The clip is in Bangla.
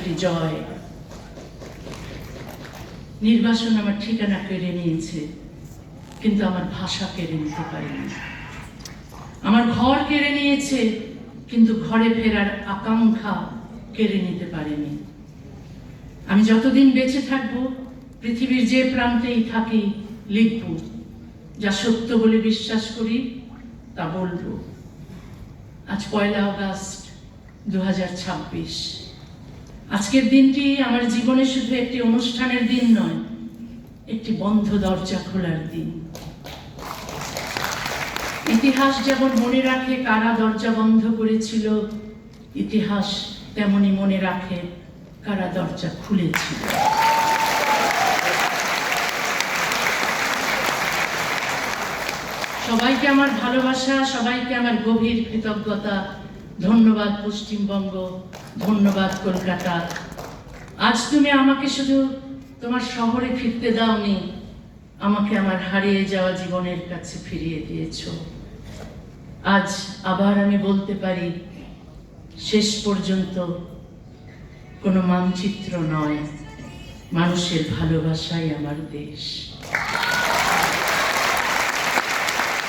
একটি জয়। নির্বাসন আমার ঠিকানা কেড়ে নিয়েছে, কিন্তু আমার ভাষা কেড়ে নিতে পারেনি। আমার ঘর কেড়ে নিয়েছে, কিন্তু ঘরে ফেরার আকাঙ্ক্ষা কেড়ে নিতে পারেনি। আমি যতদিন বেঁচে থাকব, পৃথিবীর যে প্রান্তেই থাকি, লিখব। যা সত্য বলে বিশ্বাস করি তা বলব। আজ 1 আগস্ট 2026। আজকের দিনটি আমার জীবনে শুধু একটি অনুষ্ঠানের দিন নয়, একটি বন্ধ দরজা খোলার দিন। ইতিহাস যেমন মনে রাখে কারা দরজা বন্ধ করেছিল, ইতিহাস তেমনি মনে রাখে কারা দরজা খুলেছিল। সবাইকে আমার ভালোবাসা, সবাইকে আমার গভীর কৃতজ্ঞতা। ধন্যবাদ পশ্চিমবঙ্গ, ধন্যবাদ কলকাতা। আজ তুমি আমাকে শুধু তোমার শহরে ফিরতে দাওনি, আমাকে আমার হারিয়ে যাওয়া জীবনের কাছে ফিরিয়ে দিয়েছো। আজ আবার আমি বলতে পারি, শেষ পর্যন্ত কোনো মানচিত্র নয়, মানুষের ভালোবাসাই আমার দেশ।